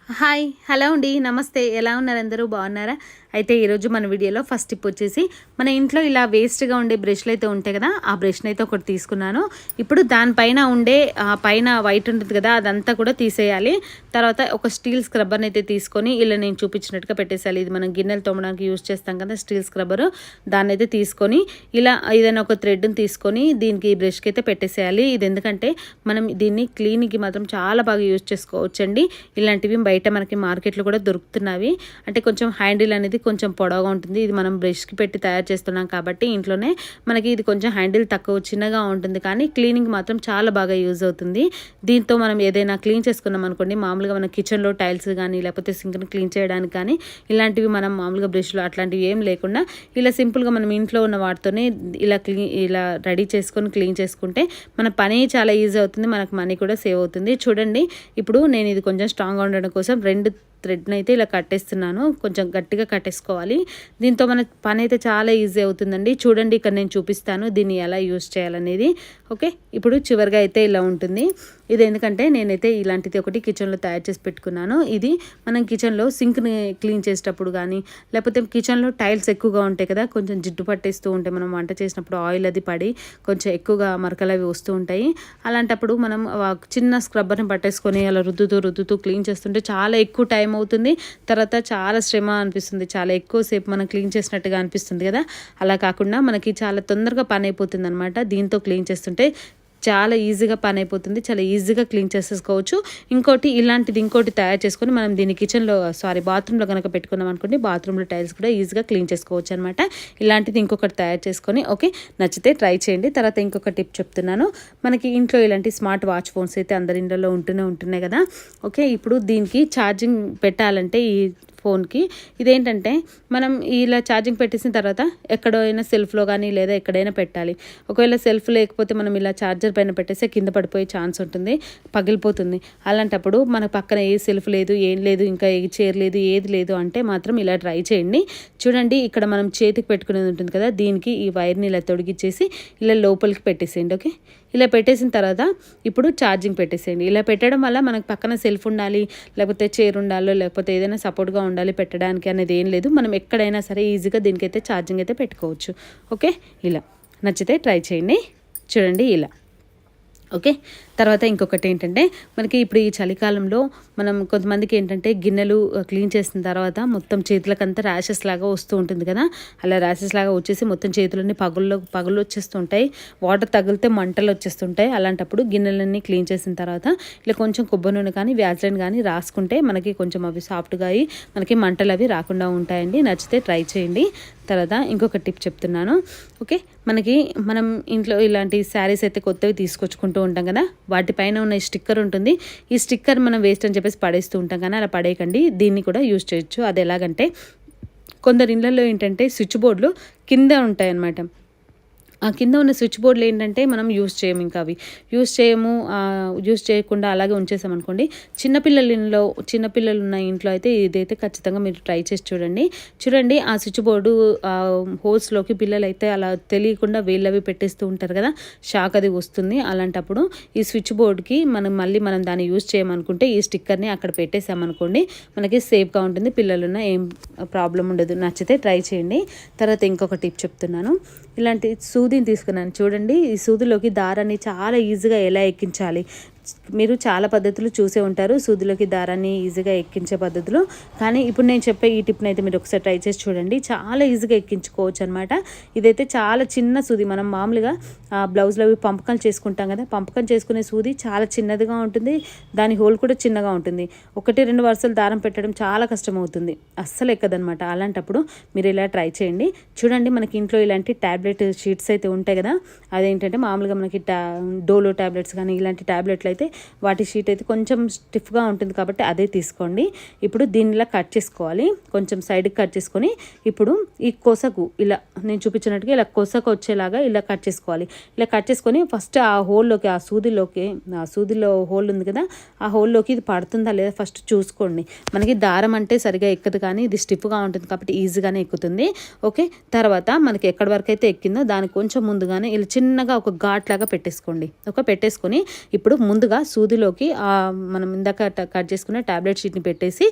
Hi hello అండి నమస్తే ఎలా ఉన్నారు అందరూ బాగున్నారా అయితే ఈరోజు మన వీడియోలో ఫస్ట్ టిప్ వచ్చేసి మన ఇంట్లో ఇలా వేస్ట్గా ఉండే బ్రష్లు అయితే ఉంటాయి కదా ఆ బ్రష్ని అయితే ఒకటి తీసుకున్నాను ఇప్పుడు దానిపైన ఉండే పైన వైట్ ఉంటుంది కదా అదంతా కూడా తీసేయాలి తర్వాత ఒక స్టీల్ స్క్రబ్బర్ని అయితే తీసుకొని ఇలా నేను చూపించినట్టుగా పెట్టేసేయాలి ఇది మనం గిన్నెలు తోమడానికి యూజ్ చేస్తాం కదా స్టీల్ స్క్రబ్బర్ దాన్ని అయితే తీసుకొని ఇలా ఏదైనా ఒక థ్రెడ్ని తీసుకొని దీనికి ఈ బ్రష్కి అయితే పెట్టేసేయాలి ఇది ఎందుకంటే మనం దీన్ని క్లీనింగ్కి మాత్రం చాలా బాగా యూజ్ చేసుకోవచ్చండి ఇలాంటివి బయట మనకి మార్కెట్లో కూడా దొరుకుతున్నవి అంటే కొంచెం హ్యాండిల్ అనేది కొంచెం పొడవుగా ఉంటుంది ఇది మనం బ్రష్కి పెట్టి తయారు చేస్తున్నాం కాబట్టి ఇంట్లోనే మనకి ఇది కొంచెం హ్యాండిల్ తక్కువ చిన్నగా ఉంటుంది కానీ క్లీనింగ్ మాత్రం చాలా బాగా యూజ్ అవుతుంది దీంతో మనం ఏదైనా క్లీన్ చేసుకున్నాం అనుకోండి మామూలుగా మన కిచెన్లో టైల్స్ కానీ లేకపోతే సింక్ని క్లీన్ చేయడానికి కానీ ఇలాంటివి మనం మామూలుగా బ్రష్లు అట్లాంటివి ఏం లేకుండా ఇలా సింపుల్గా మనం ఇంట్లో ఉన్న వాటితోనే ఇలా రెడీ చేసుకొని క్లీన్ చేసుకుంటే మన పని చాలా ఈజీ అవుతుంది మనకు మనీ కూడా సేవ్ అవుతుంది చూడండి ఇప్పుడు నేను ఇది కొంచెం స్ట్రాంగ్గా ఉండడం కోసం 2 థ్రెడ్ని అయితే ఇలా కట్టేస్తున్నాను కొంచెం గట్టిగా కట్టేసుకోవాలి దీంతో మన పని అయితే చాలా ఈజీ అవుతుందండి చూడండి ఇక్కడ నేను చూపిస్తాను దీన్ని ఎలా యూజ్ చేయాలనేది ఓకే ఇప్పుడు చివరిగా అయితే ఇలా ఉంటుంది ఇది ఎందుకంటే నేనైతే ఇలాంటిది ఒకటి కిచెన్లో తయారు చేసి పెట్టుకున్నాను ఇది మనం కిచెన్లో సింక్ని క్లీన్ చేసేటప్పుడు కానీ లేకపోతే కిచెన్లో టైల్స్ ఎక్కువగా ఉంటాయి కదా కొంచెం జిడ్డు పట్టేస్తూ ఉంటాయి మనం వంట చేసినప్పుడు ఆయిల్ అది పడి కొంచెం ఎక్కువగా మరకలు అవి వస్తూ ఉంటాయి అలాంటప్పుడు మనం చిన్న స్క్రబ్బర్ని పట్టేసుకొని అలా రుద్దుతూ క్లీన్ చేస్తుంటే చాలా ఎక్కువ టైం అవుతుంది తర్వాత చాలా శ్రమ అనిపిస్తుంది చాలా ఎక్కువసేపు మనం క్లీన్ చేసినట్టుగా అనిపిస్తుంది కదా అలా కాకుండా మనకి చాలా తొందరగా పని అయిపోతుంది అనమాట దీంతో క్లీన్ చేస్తుంటే చాలా ఈజీగా పని అయిపోతుంది చాలా ఈజీగా క్లీన్ చేసేసుకోవచ్చు ఇంకోటి తయారు చేసుకొని మనం దీన్ని కిచెన్లో బాత్రూంలో కనుక పెట్టుకున్నాం అనుకోండి బాత్రూంలో టైల్స్ కూడా ఈజీగా క్లీన్ చేసుకోవచ్చు అనమాట ఇలాంటిది ఇంకొకటి తయారు చేసుకొని ఓకే నచ్చితే ట్రై చేయండి తర్వాత ఇంకొక టిప్ చెప్తున్నాను మనకి ఇంట్లో ఇలాంటి స్మార్ట్ వాచ్ ఫోన్స్ అయితే అందరి ఇంట్లో ఉంటున్నాయి కదా ఓకే ఇప్పుడు దీనికి ఛార్జింగ్ పెట్టాలంటే ఈ ఫోన్కి ఇదేంటంటే మనం ఇలా ఛార్జింగ్ పెట్టేసిన తర్వాత ఎక్కడైనా సెల్ఫ్లో కానీ లేదా ఎక్కడైనా పెట్టాలి ఒకవేళ సెల్ఫ్ లేకపోతే మనం ఇలా ఛార్జర్ పైన పెట్టేస్తే కింద పడిపోయే ఛాన్స్ ఉంటుంది పగిలిపోతుంది అలాంటప్పుడు మన పక్కన ఏ సెల్ఫ్ లేదు ఏం లేదు ఇంకా ఏ చైర్ లేదు ఏది లేదు అంటే మాత్రం ఇలా ట్రై చేయండి చూడండి ఇక్కడ మనం చేతికి పెట్టుకునేది ఉంటుంది కదా దీనికి ఈ వైర్ని ఇలా తొడిగిచ్చేసి ఇలా లోపలికి పెట్టేసేయండి ఓకే ఇలా పెట్టేసిన తర్వాత ఇప్పుడు ఛార్జింగ్ పెట్టేసేయండి ఇలా పెట్టడం వల్ల మనకు పక్కన సెల్ఫ్ ఉండాలి లేకపోతే చైర్ ఉండాలో లేకపోతే ఏదైనా సపోర్ట్గా ఉండాలి పెట్టడానికి అనేది ఏం లేదు మనం ఎక్కడైనా సరే ఈజీగా దీనికైతే ఛార్జింగ్ అయితే పెట్టుకోవచ్చు ఓకే ఇలా నచ్చితే ట్రై చేయండి చూడండి ఇలా ఓకే తర్వాత ఇంకొకటి ఏంటంటే మనకి ఇప్పుడు ఈ చలికాలంలో మనం కొంతమందికి ఏంటంటే గిన్నెలు క్లీన్ చేసిన తర్వాత మొత్తం చేతులకంతా ర్యాషెస్ లాగా వస్తూ ఉంటుంది కదా అలా ర్యాషెస్ లాగా వచ్చేసి మొత్తం చేతులన్నీ పగుళ్ళు వచ్చేస్తుంటాయి వాటర్ తగిలితే మంటలు వచ్చేస్తుంటాయి అలాంటప్పుడు గిన్నెలన్నీ క్లీన్ చేసిన తర్వాత ఇలా కొంచెం కొబ్బరి నూనె కానీ వ్యాజ్లైన్ కానీ రాసుకుంటే మనకి కొంచెం అవి సాఫ్ట్గా అయ్యి మనకి మంటలు అవి రాకుండా ఉంటాయండి నచ్చితే ట్రై చేయండి తర్వాత ఇంకొక టిప్ చెప్తున్నాను ఓకే మనం ఇంట్లో ఇలాంటి శారీస్ అయితే కొత్తవి తీసుకొచ్చుకుంటూ ఉంటాం కదా వాటిపైన ఉన్న ఈ స్టిక్కర్ ఉంటుంది ఈ స్టిక్కర్ మనం వేస్ట్ అని చెప్పేసి పడేస్తూ ఉంటాం కానీ అలా పడేయకండి దీన్ని కూడా యూజ్ చేయొచ్చు అది ఎలాగంటే కొందరి ఇళ్ళల్లో ఏంటంటే స్విచ్ బోర్డులు కింద ఉంటాయన్నమాట ఆ కింద ఉన్న స్విచ్ బోర్డులు ఏంటంటే మనం యూజ్ చేయము ఇంకా అవి యూజ్ చేయకుండా అలాగే ఉంచేసామనుకోండి చిన్నపిల్లలు ఉన్న ఇంట్లో అయితే ఇదైతే ఖచ్చితంగా మీరు ట్రై చేసి చూడండి ఆ స్విచ్ బోర్డు హోల్స్లోకి పిల్లలు అయితే అలా తెలియకుండా వేళ్ళవి పెట్టేస్తూ ఉంటారు కదా షాక్ అది వస్తుంది అలాంటప్పుడు ఈ స్విచ్ బోర్డుకి మనం దాన్ని యూజ్ చేయమనుకుంటే ఈ స్టిక్కర్ని అక్కడ పెట్టేసామనుకోండి మనకి సేఫ్గా ఉంటుంది పిల్లలున్న ఏం ప్రాబ్లం ఉండదు నచ్చితే ట్రై చేయండి తర్వాత ఇంకొక టిప్ చెప్తున్నాను ఇలాంటి సూదిని తీసుకున్నాను చూడండి ఈ సూదిలోకి దారాన్ని చాలా ఈజీగా ఎలా ఎక్కించాలి మీరు చాలా పద్ధతులు చూసే ఉంటారు సూదిలోకి దారాన్ని ఈజీగా ఎక్కించే పద్ధతులు కానీ ఇప్పుడు నేను చెప్పే ఈ టిప్ని అయితే మీరు ఒకసారి ట్రై చేసి చూడండి చాలా ఈజీగా ఎక్కించుకోవచ్చు అనమాట ఇదైతే చాలా చిన్న సూది మనం మామూలుగా బ్లౌజ్లో పంపకం చేసుకుంటాం కదా పంపకం చేసుకునే సూది చాలా చిన్నదిగా ఉంటుంది దాని హోల్ కూడా చిన్నగా ఉంటుంది 1-2 వరుసలు దారం పెట్టడం చాలా కష్టం అవుతుంది అస్సలు ఎక్కదనమాట అలాంటప్పుడు మీరు ఇలా ట్రై చేయండి చూడండి మనకి ఇంట్లో ఇలాంటి ట్యాబ్లెట్ షీట్స్ అయితే ఉంటాయి కదా అదేంటంటే మామూలుగా మనకి డోలో ట్యాబ్లెట్స్ కానీ ఇలాంటి ట్యాబ్లెట్లు అయితే వాటి షీట్ అయితే కొంచెం స్టిఫ్గా ఉంటుంది కాబట్టి అదే తీసుకోండి ఇప్పుడు దీనిలా కట్ చేసుకోవాలి కొంచెం సైడ్కి కట్ చేసుకొని ఇప్పుడు ఈ కొసకు ఇలా నేను చూపించినట్టుగా ఇలా కొసకు వచ్చేలాగా ఇలా కట్ చేసుకోవాలి ఇలా కట్ చేసుకొని ఫస్ట్ ఆ హోల్లోకి ఆ సూదిలో హోల్ ఉంది కదా ఆ హోల్లోకి ఇది పడుతుందా లేదా ఫస్ట్ చూసుకోండి మనకి దారం అంటే సరిగా ఎక్కదు కానీ ఇది స్టిఫ్గా ఉంటుంది కాబట్టి ఈజీగానే ఎక్కుతుంది ఓకే తర్వాత మనకి ఎక్కడి వరకు అయితే ఎక్కిందో దానికి కొంచెం ముందుగానే ఇలా చిన్నగా ఒక ఘాట్ లాగా పెట్టేసుకోండి పెట్టేసుకొని ఇప్పుడు ముందు ముందుగా సూదిలోకి మనం ఇందాక కట్ చేసుకున్న ట్యాబ్లెట్ షీట్ని పెట్టేసి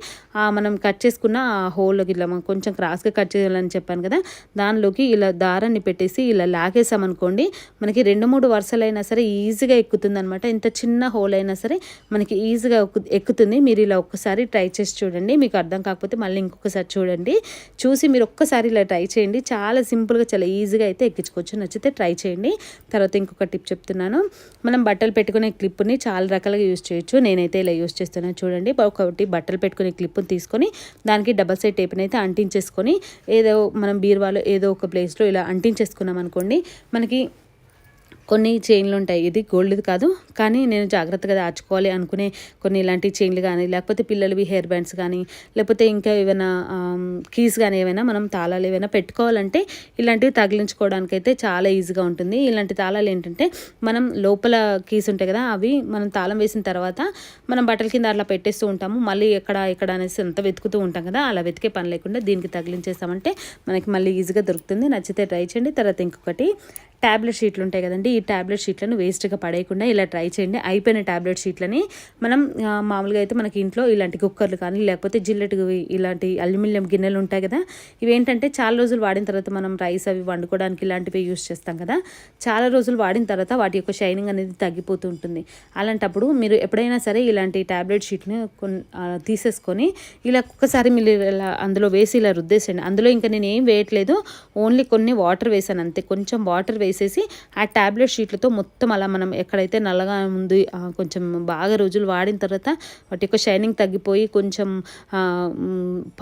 మనం కట్ చేసుకున్న ఆ హోల్లోకి ఇట్లా మనం కొంచెం క్రాస్గా కట్ చేయాలని చెప్పాను కదా, దానిలోకి ఇలా దారాన్ని పెట్టేసి ఇలా లాగేసామనుకోండి, మనకి 2-3 వరుసలైనా సరే ఈజీగా ఎక్కుతుంది అనమాట. ఇంత చిన్న హోల్ అయినా సరే మనకి ఈజీగా ఎక్కుతుంది. మీరు ఇలా ఒక్కసారి ట్రై చేసి చూడండి. మీకు అర్థం కాకపోతే మళ్ళీ ఇంకొకసారి చూడండి. చూసి మీరు ఒక్కసారి ఇలా ట్రై చేయండి. చాలా సింపుల్గా చాలా ఈజీగా అయితే ఎక్కించుకోవచ్చు. నచ్చితే ట్రై చేయండి. తర్వాత ఇంకొక టిప్ చెప్తున్నాను. మనం బట్టలు పెట్టుకునే క్లిప్ని చాలా రకాలుగా యూజ్ చేయొచ్చు. నేనైతే ఇలా యూజ్ చేస్తున్నాను చూడండి. ఒకటి బట్టలు పెట్టుకునే క్లిప్ని తీసుకొని దానికి డబల్ సైడ్ టేప్ని అయితే అంటించేసుకొని ఏదో మనం బీరువాలో ఏదో ఒక ప్లేస్లో ఇలా అంటించేసుకున్నాం అనుకోండి, మనకి కొన్ని చైన్లు ఉంటాయి. ఇది గోల్డ్ది కాదు, కానీ నేను జాగ్రత్తగా దాచుకోవాలి అనుకునే కొన్ని ఇలాంటి చైన్లు కానీ, లేకపోతే పిల్లలవి హెయిర్ బ్యాండ్స్ కానీ, లేకపోతే ఇంకా ఏమైనా కీస్ కానీ ఏమైనా మనం తాళాలు ఏమైనా పెట్టుకోవాలంటే ఇలాంటివి తగిలించుకోవడానికి అయితే చాలా ఈజీగా ఉంటుంది. ఇలాంటి తాళాలు ఏంటంటే మనం లోపల కీస్ ఉంటాయి కదా, అవి మనం తాళం వేసిన తర్వాత మనం బట్టల కింద అట్లా పెట్టేస్తూ ఉంటాము. మళ్ళీ ఎక్కడ అనేసి అంత వెతుకుతూ ఉంటాం కదా, అలా వెతికే పని లేకుండా దీనికి తగిలించేస్తామంటే మనకి మళ్ళీ ఈజీగా దొరుకుతుంది. నచ్చితే ట్రై చేయండి. తర్వాత ఇంకొకటి ట్యాబ్లెట్ షీట్లు ఉంటాయి కదండి, ఈ ట్యాబ్లెట్ షీట్లను వేస్ట్గా పడేయకుండా ఇలా ట్రై చేయండి. అయిపోయిన ట్యాబ్లెట్ షీట్లని మనం మామూలుగా అయితే మనకి ఇంట్లో ఇలాంటి కుక్కర్లు కానీ, లేకపోతే జిల్లెట్ ఇలాంటి అల్యూమినియం గిన్నెలు ఉంటాయి కదా, ఇవేంటంటే చాలా రోజులు వాడిన తర్వాత మనం రైస్ అవి వండుకోవడానికి ఇలాంటివి యూస్ చేస్తాం కదా, చాలా రోజులు వాడిన తర్వాత వాటి యొక్క షైనింగ్ అనేది తగ్గిపోతూ ఉంటుంది. అలాంటప్పుడు మీరు ఎప్పుడైనా సరే ఇలాంటి ట్యాబ్లెట్ షీట్ని తీసేసుకొని ఇలా ఒక్కసారి మీరు ఇలా అందులో వేసి ఇలా రుద్దేసేయండి. అందులో ఇంకా నేను ఏం వేయట్లేదు, ఓన్లీ కొన్ని వాటర్ వేసాను అంతే. కొంచెం వాటర్ వేసేసి ఆ ట్యాబ్లెట్ షీట్లతో మొత్తం అలా మనం ఎక్కడైతే నల్లగా ఉంది కొంచెం బాగా రోజులు వాడిన తర్వాత వాటి యొక్క షైనింగ్ తగ్గిపోయి కొంచెం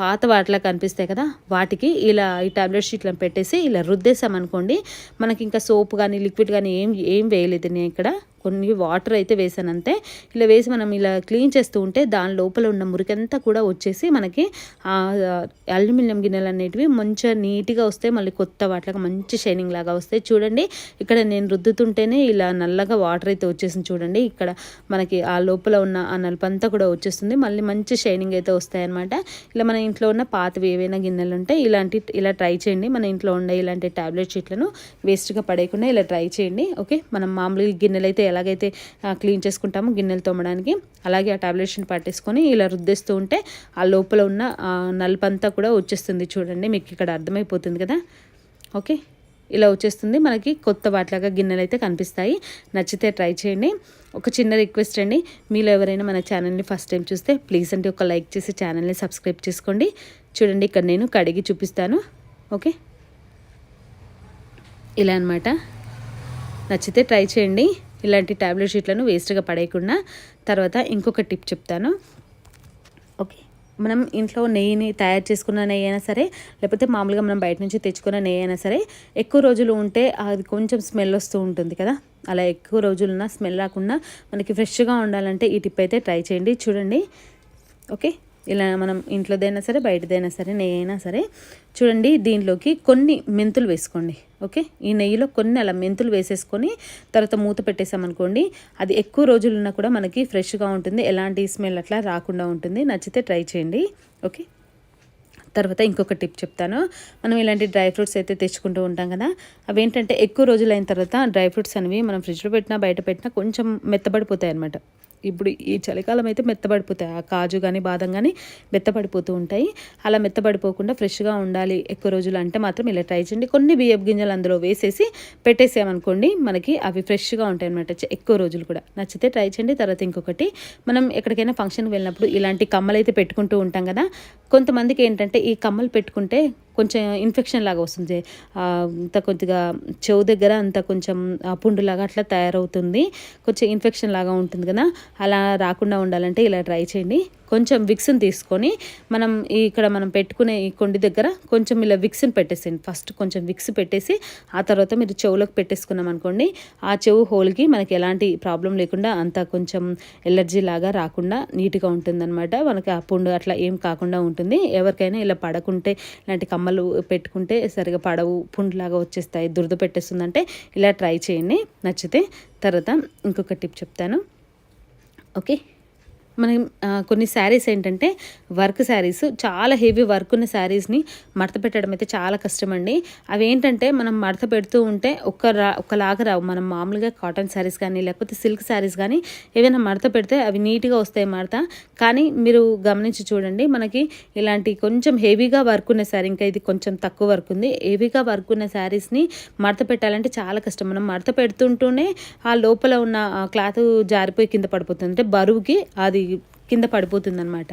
పాత వాటిలా కనిపిస్తాయి కదా, వాటికి ఇలా ఈ ట్యాబ్లెట్ షీట్లను పెట్టేసి ఇలా రుద్దేసామనుకోండి, మనకి ఇంకా సోప్ కానీ లిక్విడ్ కానీ ఏం వేయలేదు. నేను ఇక్కడ కొన్ని వాటర్ అయితే వేసాను అంతే. ఇలా వేసి మనం ఇలా క్లీన్ చేస్తూ ఉంటే దాని లోపల ఉన్న మురికంతా కూడా వచ్చేసి మనకి అల్యూమినియం గిన్నెలు అనేటివి మంచిగా నీట్గా వస్తాయి. మళ్ళీ కొత్త వాటిలాగా మంచి షైనింగ్ లాగా వస్తాయి. చూడండి ఇక్కడ నేను రుద్దుతుంటేనే ఇలా నల్లగా వాటర్ అయితే వచ్చేసింది. చూడండి ఇక్కడ మనకి ఆ లోపల ఉన్న ఆ నలుపంతా కూడా వచ్చేస్తుంది. మళ్ళీ మంచి షైనింగ్ అయితే వస్తాయి అనమాట. ఇలా మన ఇంట్లో ఉన్న పాతవి ఏవైనా గిన్నెలు ఉంటే ఇలా ట్రై చేయండి. మన ఇంట్లో ఉండే ఇలాంటి ట్యాబ్లెట్ షీట్లను వేస్ట్గా పడేయకుండా ఇలా ట్రై చేయండి. ఓకే, మనం మామూలుగా గిన్నెలు అయితే ఎలాగైతే క్లీన్ చేసుకుంటామో గిన్నెలు తోమడానికి, అలాగే ఆ ట్యాబ్లెట్ షీట్ పట్టేసుకొని ఇలా రుద్దేస్తూ ఉంటే ఆ లోపల ఉన్న నలుపంతా కూడా వచ్చేస్తుంది. చూడండి మీకు ఇక్కడ అర్థమైపోతుంది కదా. ఓకే, ఇలా వచ్చేస్తుంది. మనకి కొత్త వాటిలాగా గిన్నెలు అయితే కనిపిస్తాయి. నచ్చితే ట్రై చేయండి. ఒక చిన్న రిక్వెస్ట్ అండి, మీలో ఎవరైనా మన ఛానల్ని ఫస్ట్ టైం చూస్తే ప్లీజ్ అంటే ఒక లైక్ చేసి ఛానల్ని సబ్స్క్రైబ్ చేసుకోండి. చూడండి ఇక్కడ నేను కడిగి చూపిస్తాను. ఓకే, ఇలా అన్నమాట. నచ్చితే ట్రై చేయండి ఇలాంటి ట్యాబ్లెట్ షీట్లను వేస్ట్గా పడేయకుండా. తర్వాత ఇంకొక టిప్ చెప్తాను. ఓకే, మనం ఇంట్లో నెయ్యిని తయారు చేసుకున్న నెయ్యి అయినా సరే, లేకపోతే మామూలుగా మనం బయట నుంచి తెచ్చుకున్న నెయ్యి అయినా సరే, ఎక్కువ రోజులు ఉంటే అది కొంచెం స్మెల్ వస్తూ ఉంటుంది కదా, అలా ఎక్కువ రోజులున్న స్మెల్ రాకుండా మనకి ఫ్రెష్గా ఉండాలంటే ఈ టిప్ అయితే ట్రై చేయండి. చూడండి ఓకే, ఇలా మనం ఇంట్లోదైనా సరే బయటదైనా సరే నెయ్యి అయినా సరే, చూడండి దీనిలోకి కొన్ని మెంతులు వేసుకోండి. ఓకే, ఈ నెయ్యిలో కొన్ని అలా మెంతులు వేసేసుకొని తర్వాత మూత పెట్టేసామనుకోండి, అది ఎక్కువ రోజులు ఉన్నా కూడా మనకి ఫ్రెష్గా ఉంటుంది, ఎలాంటి స్మెల్ అట్లా రాకుండా ఉంటుంది. నచ్చితే ట్రై చేయండి. ఓకే, తర్వాత ఇంకొక టిప్ చెప్తాను. మనం ఇలాంటి డ్రై ఫ్రూట్స్ అయితే తెచ్చుకుంటూ ఉంటాం కదా, అవి ఏంటంటే ఎక్కువ రోజులు అయిన తర్వాత డ్రై ఫ్రూట్స్ అనేవి మనం ఫ్రిడ్జ్లో పెట్టినా బయట పెట్టినా కొంచెం మెత్తబడిపోతాయి అన్నమాట. ఇప్పుడు ఈ చలికాలం అయితే మెత్తబడిపోతాయి, ఆ కాజు కానీ బాదం కానీ మెత్తబడిపోతూ ఉంటాయి. అలా మెత్తబడిపోకుండా ఫ్రెష్గా ఉండాలి ఎక్కువ రోజులు అంటే మాత్రం ఇలా ట్రై చేయండి. కొన్ని బియ్యపు గింజలు అందులో వేసేసి పెట్టేసామనుకోండి, మనకి అవి ఫ్రెష్గా ఉంటాయి అనమాట ఎక్కువ రోజులు కూడా. నచ్చితే ట్రై చేయండి. తర్వాత ఇంకొకటి, మనం ఎక్కడికైనా ఫంక్షన్కి వెళ్ళినప్పుడు ఇలాంటి కమ్మలు అయితే పెట్టుకుంటూ ఉంటాం కదా, కొంతమందికి ఏంటంటే ఈ కమ్మలు పెట్టుకుంటే కొంచెం ఇన్ఫెక్షన్ లాగా వస్తుంది, అంత కొద్దిగా చెవు దగ్గర అంత కొంచెం పుండులాగా అట్లా తయారవుతుంది, కొంచెం ఇన్ఫెక్షన్ లాగా ఉంటుంది కదా, అలా రాకుండా ఉండాలంటే ఇలా ట్రై చేయండి. కొంచెం విక్స్ని తీసుకొని మనం ఇక్కడ మనం పెట్టుకునే ఈ కొండి దగ్గర కొంచెం ఇలా విక్స్ని పెట్టేసేయండి. ఫస్ట్ కొంచెం విక్స్ పెట్టేసి ఆ తర్వాత మీరు చెవులోకి పెట్టేసుకున్నాం అనుకోండి, ఆ చెవు హోల్కి మనకి ఎలాంటి ప్రాబ్లం లేకుండా అంత కొంచెం ఎలర్జీ లాగా రాకుండా నీట్గా ఉంటుందన్నమాట. మనకి ఆ పుండు అట్లా ఏం కాకుండా ఉంటుంది. ఎవరికైనా ఇలా పడకుంటే ఇలాంటి కమ్మలు పెట్టుకుంటే సరిగా పడవు, పుండులాగా వచ్చేస్తాయి, దురద పెట్టేస్తుందంటే ఇలా ట్రై చేయండి నచ్చితే. తర్వాత ఇంకొక టిప్ చెప్తాను. ఓకే, మనం కొన్ని శారీస్ ఏంటంటే వర్క్ శారీస్, చాలా హెవీ వర్క్ ఉన్న శారీస్ని మడత పెట్టడం అయితే చాలా కష్టం అండి. అవి ఏంటంటే మనం మడత పెడుతూ ఉంటే ఒకలాగా రావు. మనం మామూలుగా కాటన్ శారీస్ కానీ లేకపోతే సిల్క్ శారీస్ కానీ ఏదైనా మడత పెడితే అవి నీట్గా వస్తాయి మడత. కానీ మీరు గమనించి చూడండి, మనకి ఇలాంటి కొంచెం హెవీగా వర్క్ ఉన్న శారీ, ఇంకా ఇది కొంచెం తక్కువ వర్క్ ఉంది, హెవీగా వర్క్ ఉన్న శారీస్ని మడత పెట్టాలంటే చాలా కష్టం. మనం మడత పెడుతుంటూనే ఆ లోపల ఉన్న క్లాత్ జారిపోయి కింద పడిపోతుంది, అంటే బరువుకి అది కింద పడిపోతుంది అనమాట.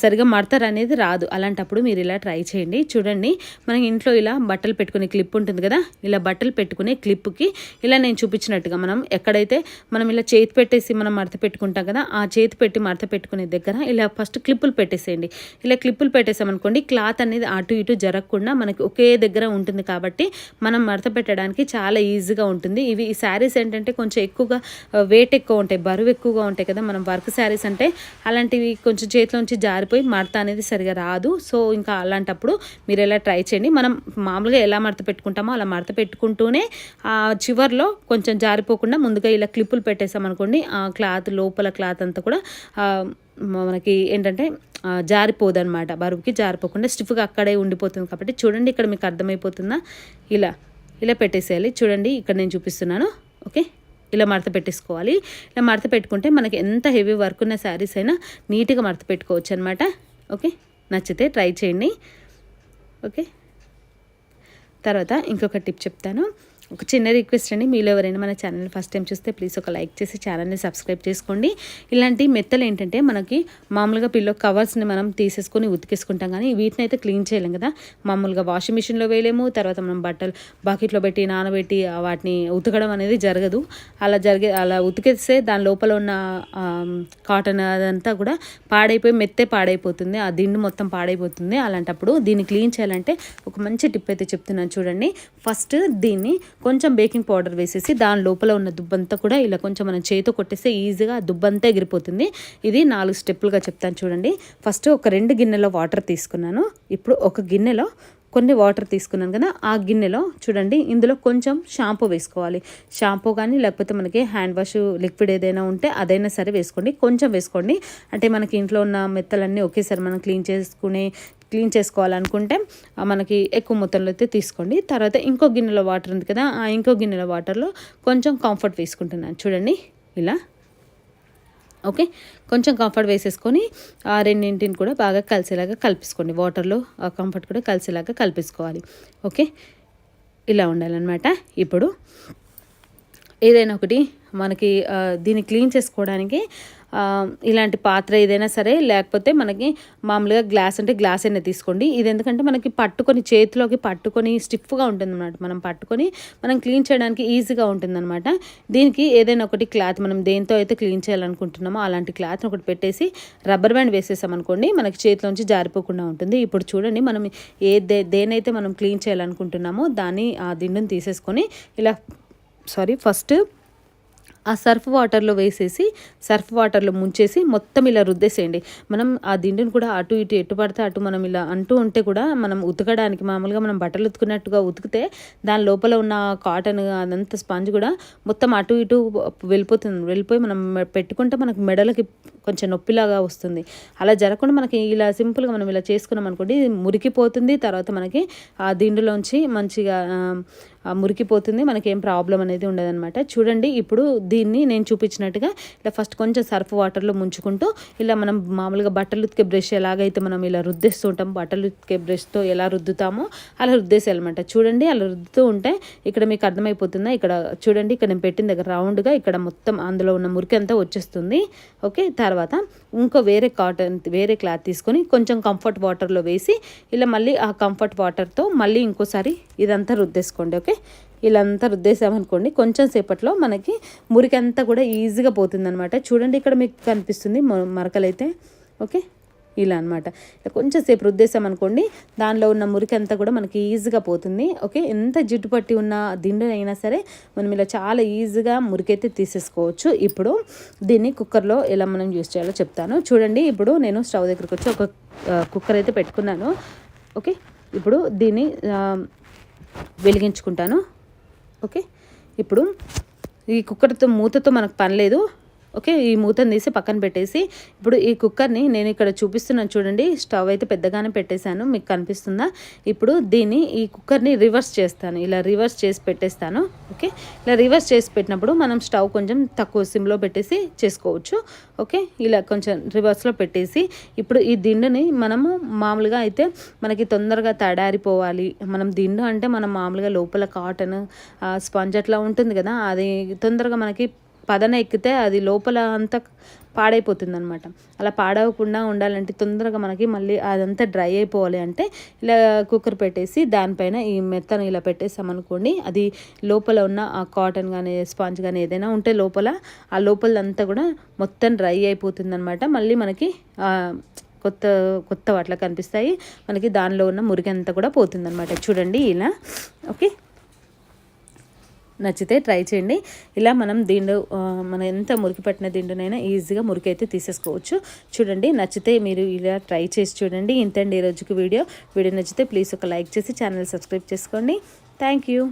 సరిగా మడతర్ అనేది రాదు. అలాంటప్పుడు మీరు ఇలా ట్రై చేయండి. చూడండి, మనం ఇంట్లో ఇలా బట్టలు పెట్టుకునే క్లిప్ ఉంటుంది కదా, ఇలా బట్టలు పెట్టుకునే క్లిప్కి ఇలా నేను చూపించినట్టుగా మనం ఎక్కడైతే మనం ఇలా చేతి పెట్టేసి మనం మడత పెట్టుకుంటాం కదా, ఆ చేతి పెట్టి మడత పెట్టుకునే దగ్గర ఇలా ఫస్ట్ క్లిప్పులు పెట్టేసేయండి. ఇలా క్లిప్పులు పెట్టేసామనుకోండి, క్లాత్ అనేది అటు ఇటు జరగకుండా మనకి ఒకే దగ్గర ఉంటుంది కాబట్టి మనం మడత పెట్టడానికి చాలా ఈజీగా ఉంటుంది. ఈ శారీస్ ఏంటంటే కొంచెం ఎక్కువగా వెయిట్ ఎక్కువ ఉంటాయి, బరువు ఎక్కువగా ఉంటాయి కదా, మనం వర్క్ శారీస్ అంటే అలాంటివి కొంచెం చేతిలోంచి జారిపోయి మడత అనేది సరిగా రాదు. సో ఇంకా అలాంటప్పుడు మీరు ఎలా ట్రై చేయండి. మనం మామూలుగా ఎలా మడత పెట్టుకుంటామో అలా మడత పెట్టుకుంటూనే చివర్లో కొంచెం జారిపోకుండా ముందుగా ఇలా క్లిప్పులు పెట్టేసామనుకోండి, ఆ క్లాత్ లోపల క్లాత్ అంతా కూడా మనకి ఏంటంటే జారిపోదన్నమాట, బరువుకి జారిపోకుండా స్టిఫ్గా అక్కడే ఉండిపోతుంది. కాబట్టి చూడండి, ఇక్కడ మీకు అర్థమైపోతుందా, ఇలా ఇలా పెట్టేసేయాలి. చూడండి, ఇక్కడ నేను చూపిస్తున్నాను. ఓకే, ఇలా మడత పెట్టేసుకోవాలి. ఇలా మడత పెట్టుకుంటే మనకి ఎంత హెవీ వర్క్ ఉన్న శారీస్ అయినా నీట్గా మడత పెట్టుకోవచ్చు అనమాట. ఓకే, నచ్చితే ట్రై చేయండి. ఓకే, తర్వాత ఇంకొక టిప్ చెప్తాను. ఒక చిన్న రిక్వెస్ట్ అండి, మీలో ఎవరైనా మన ఛానల్ ఫస్ట్ టైం చూస్తే ప్లీజ్ ఒక లైక్ చేసి ఛానల్ని సబ్స్క్రైబ్ చేసుకోండి. ఇలాంటి మెత్తలు ఏంటంటే మనకి మామూలుగా పిల్లో కవర్స్ని మనం తీసేసుకొని ఉతికేసుకుంటాం, కానీ వీటిని అయితే క్లీన్ చేయలేం కదా. మామూలుగా వాషింగ్ మిషన్లో వేయలేము, తర్వాత మనం బట్టలు బకెట్లో పెట్టి నానబెట్టి వాటిని ఉతకడం అనేది జరగదు. అలా ఉతికేస్తే దాని లోపల ఉన్న కాటన్ అదంతా కూడా పాడైపోయి మెత్తే పాడైపోతుంది, ఆ దిండు మొత్తం పాడైపోతుంది. అలాంటప్పుడు దీన్ని క్లీన్ చేయాలంటే ఒక మంచి టిప్ అయితే చెప్తున్నాను చూడండి. ఫస్ట్ దీన్ని కొంచెం బేకింగ్ పౌడర్ వేసేసి దాని లోపల ఉన్న దుబ్బంతా కూడా ఇలా కొంచెం మనం చేతితో కొట్టేస్తే ఈజీగా దుబ్బంతా ఎగిరిపోతుంది. ఇది 4 స్టెప్పులుగా చెప్తాను చూడండి. ఫస్ట్ ఒక 2 గిన్నెలో వాటర్ తీసుకున్నాను. ఇప్పుడు ఒక గిన్నెలో కొన్ని వాటర్ తీసుకున్నాను కదా, ఆ గిన్నెలో చూడండి, ఇందులో కొంచెం షాంపూ వేసుకోవాలి. షాంపూ కానీ లేకపోతే మనకి హ్యాండ్ వాష్ లిక్విడ్ ఏదైనా ఉంటే అదైనా సరే వేసుకోండి, కొంచెం వేసుకోండి. అంటే మనకి ఇంట్లో ఉన్న మెత్తలన్నీ ఒకేసారి మనం క్లీన్ చేసుకోవాలనుకుంటే మనకి ఎక్కువ మొత్తంలో అయితే తీసుకోండి. తర్వాత ఇంకో గిన్నెలో వాటర్ ఉంది కదా, ఆ ఇంకో గిన్నెలో వాటర్లో కొంచెం కంఫర్ట్ వేసుకుంటున్నాను చూడండి, ఇలా. ఓకే, కొంచెం కంఫర్ట్ వేసేసుకొని ఆ రెండింటిని కూడా బాగా కలిసేలాగా కలిపేసుకోండి. వాటర్లో ఆ కంఫర్ట్ కూడా కలిసేలాగా కలిపేసుకోవాలి. ఓకే, ఇలా ఉండాలన్నమాట. ఇప్పుడు ఏదైనా ఒకటి మనకి దీన్ని క్లీన్ చేసుకోవడానికి ఇలాంటి పాత్ర ఏదైనా సరే, లేకపోతే మనకి మామూలుగా గ్లాస్ అంటే గ్లాస్ అయినా తీసుకోండి. ఇది ఎందుకంటే మనకి చేతిలోకి పట్టుకొని స్టిఫ్గా ఉంటుంది అన్నమాట. మనం క్లీన్ చేయడానికి ఈజీగా ఉంటుందన్నమాట. దీనికి ఏదైనా ఒకటి క్లాత్, మనం దేంతో అయితే క్లీన్ చేయాలనుకుంటున్నామో అలాంటి క్లాత్ని ఒకటి పెట్టేసి రబ్బర్ బ్యాండ్ వేసేసామనుకోండి, మనకి చేతిలోంచి జారిపోకుండా ఉంటుంది. ఇప్పుడు చూడండి, మనం దేనైతే మనం క్లీన్ చేయాలనుకుంటున్నామో దాన్ని ఆ దిండుని తీసేసుకొని ఇలా ఫస్ట్ ఆ సర్ఫ్ వాటర్లో వేసేసి సర్ఫ్ వాటర్లో ముంచేసి మొత్తం ఇలా రుద్దేసేయండి. మనం ఆ దిండుని కూడా అటు ఇటు ఎటు పడితే అటు మనం ఇలా అంటూ ఉంటే కూడా మనం ఉతకడానికి మామూలుగా మనం బట్టలు ఉతుకున్నట్టుగా ఉతికితే దాని లోపల ఉన్న కాటన్ అదంతా స్పాంజ్ కూడా మొత్తం అటు ఇటు వెళ్ళిపోయి మనం పెట్టుకుంటే మనకు మెడలకి కొంచెం నొప్పిలాగా వస్తుంది. అలా జరగకుండా మనకి ఇలా సింపుల్గా మనం ఇలా చేసుకున్నాం అనుకోండి, మురికిపోతుంది. తర్వాత మనకి ఆ దిండులోంచి మంచిగా మురికిపోతుంది, మనకేం ప్రాబ్లం అనేది ఉండదన్నమాట. చూడండి, ఇప్పుడు దీన్ని నేను చూపించినట్టుగా ఇలా ఫస్ట్ కొంచెం సర్ఫ్ వాటర్లో ముంచుకుంటూ ఇలా మనం మామూలుగా బట్టలు ఉతికే బ్రష్ ఎలాగైతే మనం ఇలా రుద్దేస్తూ ఉంటాం, బట్టలు ఉతికే బ్రష్తో ఎలా రుద్దుతామో అలా రుద్దేసేయాలన్నమాట. చూడండి, అలా రుద్దుతూ ఉంటే ఇక్కడ మీకు అర్థమైపోతుందా, ఇక్కడ చూడండి, ఇక్కడ నేను పెట్టిన దగ్గర రౌండ్గా ఇక్కడ మొత్తం అందులో ఉన్న మురికి అంతా వచ్చేస్తుంది. ఓకే, తర్వాత ఇంకో వేరే క్లాత్ తీసుకొని కొంచెం కంఫర్ట్ వాటర్లో వేసి ఇలా మళ్ళీ ఆ కంఫర్ట్ వాటర్తో మళ్ళీ ఇంకోసారి ఇదంతా రుద్దేసుకోండి. ఓకే, ఇలా అంతా రుద్దేసామనుకోండి, కొంచెం సేపట్లో మనకి మురికి అంతా కూడా ఈజీగా పోతుందన్నమాట. చూడండి, ఇక్కడ మీకు కనిపిస్తుంది మరకలైతే. ఓకే, ఇలా అనమాట. కొంచెం సేపు రుద్దేసామనుకోండి, దానిలో ఉన్న మురికి అంతా కూడా మనకి ఈజీగా పోతుంది. ఓకే, ఎంత జిడ్డు పట్టి ఉన్న దిండు అయినా సరే మనం ఇలా చాలా ఈజీగా మురికైతే తీసేసుకోవచ్చు. ఇప్పుడు దీన్ని కుక్కర్లో ఎలా మనం యూస్ చేయాలో చెప్తాను చూడండి. ఇప్పుడు నేను స్టవ్ దగ్గరికి వచ్చి ఒక కుక్కర్ అయితే పెట్టుకున్నాను. ఓకే, ఇప్పుడు దీన్ని వెలిగించుకుంటాను. ఓకే, ఇప్పుడు ఈ కుక్కర్తో మూతతో మనకు పని లేదు. ఓకే, ఈ మూతను తీసి పక్కన పెట్టేసి ఇప్పుడు ఈ కుక్కర్ని నేను ఇక్కడ చూపిస్తున్నాను చూడండి. స్టవ్ అయితే పెద్దగానే పెట్టేశాను, మీకు కనిపిస్తుందా? ఇప్పుడు దీన్ని ఈ కుక్కర్ని రివర్స్ చేస్తాను, ఇలా రివర్స్ చేసి పెట్టేస్తాను. ఓకే, ఇలా రివర్స్ చేసి పెట్టినప్పుడు మనం స్టవ్ కొంచెం తక్కువ సిమ్లో పెట్టేసి చేసుకోవచ్చు. ఓకే, ఇలా కొంచెం రివర్స్లో పెట్టేసి ఇప్పుడు ఈ దిండుని మనము మామూలుగా అయితే మనకి తొందరగా తడారిపోవాలి. మనం దిండు అంటే మనం మామూలుగా లోపల కాటన్ స్పాంజ్ అట్లా ఉంటుంది కదా, అది తొందరగా మనకి పదన ఎక్కితే అది లోపల అంతా పాడైపోతుంది అనమాట. అలా పాడవకుండా ఉండాలంటే తొందరగా మనకి మళ్ళీ అదంతా డ్రై అయిపోవాలి అంటే ఇలా కుక్కర్ పెట్టేసి దానిపైన ఈ మెత్తను ఇలా పెట్టేసామనుకోండి, అది లోపల ఉన్న ఆ కాటన్ కానీ స్పాంజ్ కానీ ఏదైనా ఉంటే లోపల ఆ లోపలంతా కూడా మొత్తం డ్రై అయిపోతుంది అనమాట. మళ్ళీ మనకి కొత్త కొత్త అట్లా కనిపిస్తాయి మనకి, దానిలో ఉన్న మురికి అంతా కూడా పోతుంది అనమాట. చూడండి ఇలా. ఓకే, నచ్చితే ట్రై చేయండి. ఇలా మనం మనం ఎంత మురికి పట్టిన దిండునైనా ఈజీగా మురికి అయితే తీసేసుకోవచ్చు. చూడండి, నచ్చితే మీరు ఇలా ట్రై చేసి చూడండి. ఇంతండి ఈరోజుకి వీడియో నచ్చితే ప్లీజ్ ఒక లైక్ చేసి ఛానల్ సబ్స్క్రైబ్ చేసుకోండి. Thank you.